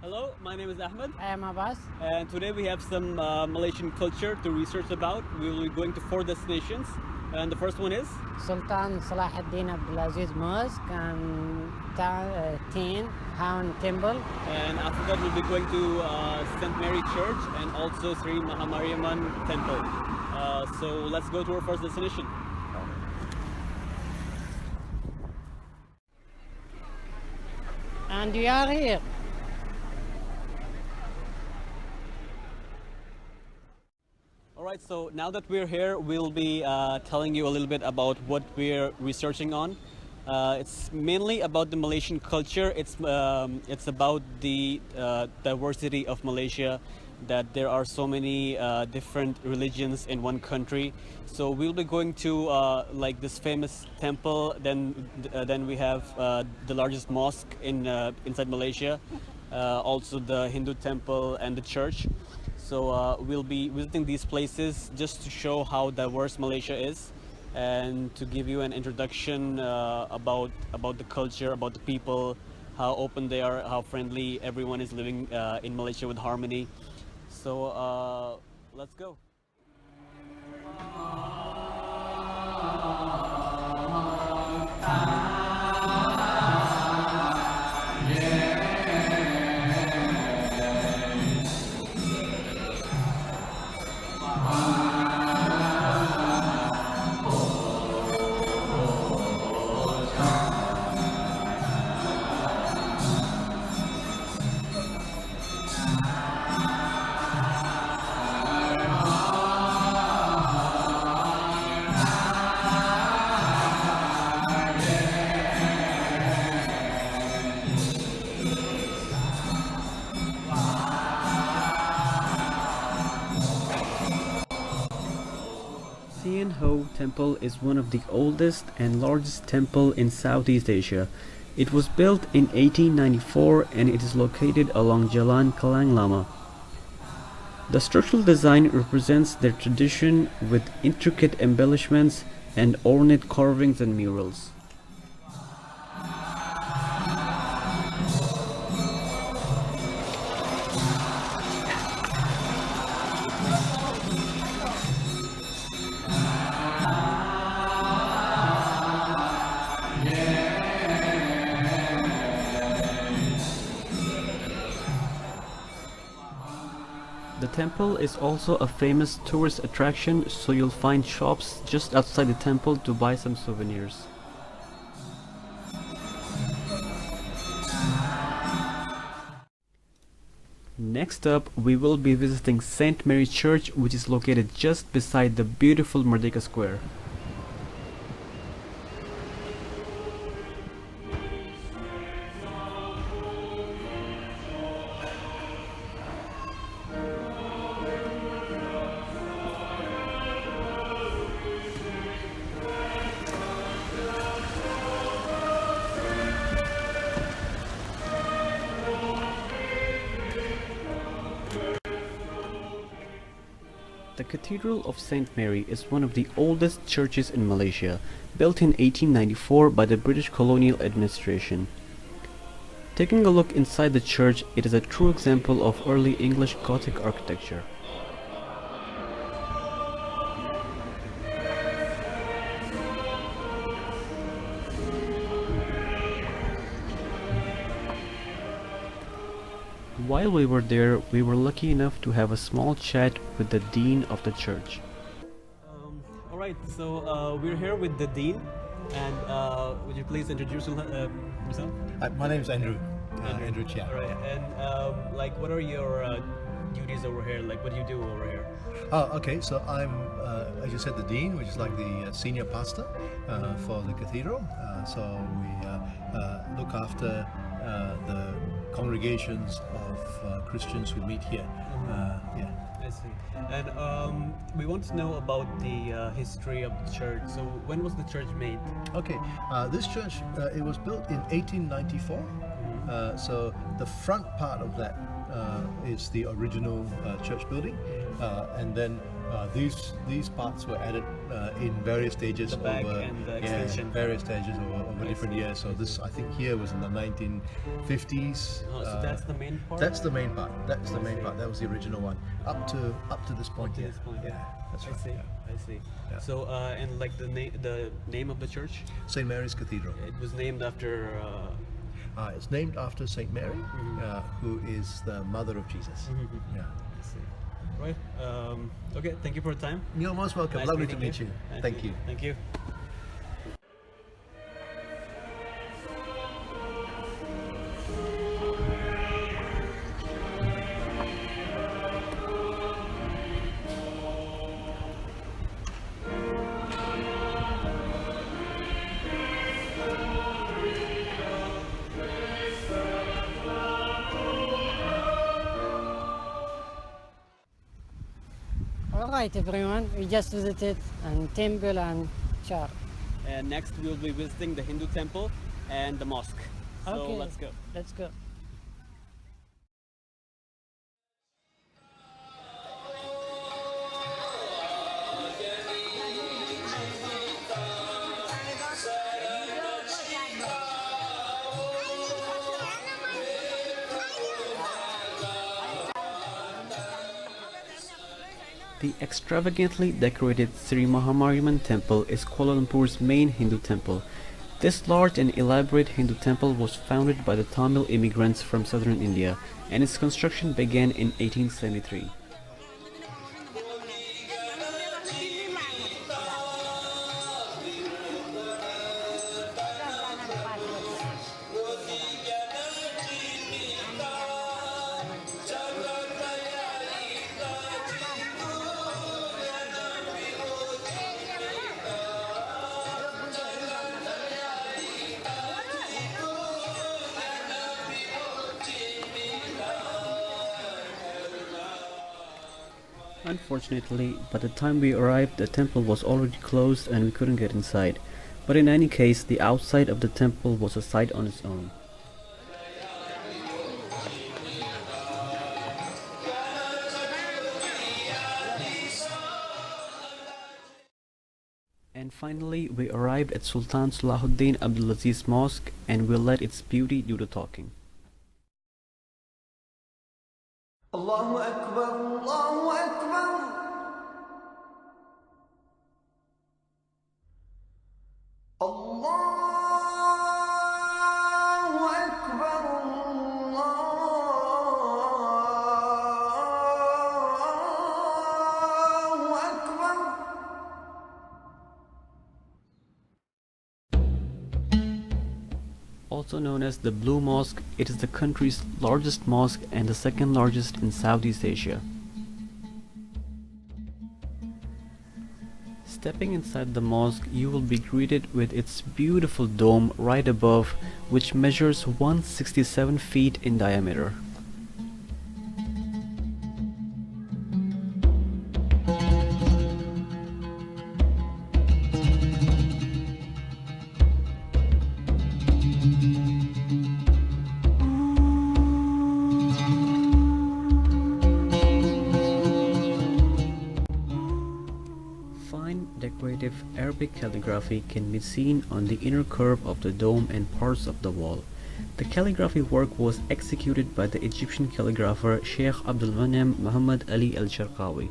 Hello, my name is Ahmed, I am Abbas. and today we have some Malaysian culture to research about. We will be going to 4 destinations, and the first one is Sultan Salahuddin Aziz Mosque and Thean Hou Temple. and after that we'll be going to St. Mary Church and also Sri Mahamariamman Temple. So let's go to our first destination. And we are here. Alright, so now that we're here, we'll be telling you a little bit about what we're researching on. It's mainly about the Malaysian culture. It's about the diversity of Malaysia, that there are so many different religions in one country. So we'll be going to like this famous temple. Then we have the largest mosque inside Malaysia, also the Hindu temple and the church. So we'll be visiting these places just to show how diverse Malaysia is, and to give you an introduction about the culture, about the people, how open they are, how friendly everyone is living in Malaysia with harmony. So let's go. Thean Hou Temple is one of the oldest and largest temple in Southeast Asia. It was built in 1894 and it is located along Jalan Kalang Lama. The structural design represents their tradition with intricate embellishments and ornate carvings and murals. The temple is also a famous tourist attraction, so you'll find shops just outside the temple to buy some souvenirs. Next up, we will be visiting St. Mary Church, which is located just beside the beautiful Merdeka Square. The Cathedral of St. Mary is one of the oldest churches in Malaysia, built in 1894 by the British colonial administration. Taking a look inside the church, it is a true example of early English Gothic architecture. While we were there, we were lucky enough to have a small chat with the Dean of the church. Alright, so we're here with the Dean, and would you please introduce yourself? My name is Andrew. Andrew Chia. Alright, and like what are your duties over here? Like what do you do over here? Oh, okay. So I'm, as you said, the dean, which is like the senior pastor for the cathedral. So we look after the congregations of Christians who meet here. Yeah. I see. And we want to know about the history of the church. So when was the church made? Okay. This church, it was built in 1894. So the front part of that is the original church building, and then These parts were added in various stages The back over and the extension. various stages over different years. So this, I think, here was in the 1950s. Oh, so that's the main part. That's the main part. That's the main part. That was the original one. Up to this point To here. this point. Yeah, that's I right. see. Yeah. I see. Yeah. So and like the name of the church, St. Mary's Cathedral. it was named after. It's named after St. Mary, who is the mother of Jesus. Yeah. I see. Right. Okay. Thank you for your time. You're most welcome. Nice Lovely to meeting meet you. Nice Thank meeting you. Thank you. Alright everyone, we just visited temple and church. And next we'll be visiting the Hindu temple and the mosque. So Okay, let's go. Let's go. The extravagantly decorated Sri Mahamariamman Temple is Kuala Lumpur's main Hindu temple. This large and elaborate Hindu temple was founded by the Tamil immigrants from southern India, and its construction began in 1873. Unfortunately, by the time we arrived, the temple was already closed and we couldn't get inside. But in any case, the outside of the temple was a sight on its own. And finally, we arrived at Sultan Salahuddin Abdul Mosque and we'll let its beauty do the talking. Allahu Akbar, Allahu Akbar. Allahu Akbar, Allahu Akbar. Also known as the Blue Mosque, it is the country's largest mosque and the second largest in Southeast Asia. Stepping inside the mosque, you will be greeted with its beautiful dome right above, which measures 167 feet in diameter. Fine decorative Arabic calligraphy can be seen on the inner curve of the dome and parts of the wall. The calligraphy work was executed by the Egyptian calligrapher Sheikh Abdul Muhammad Ali al-Sharqawi.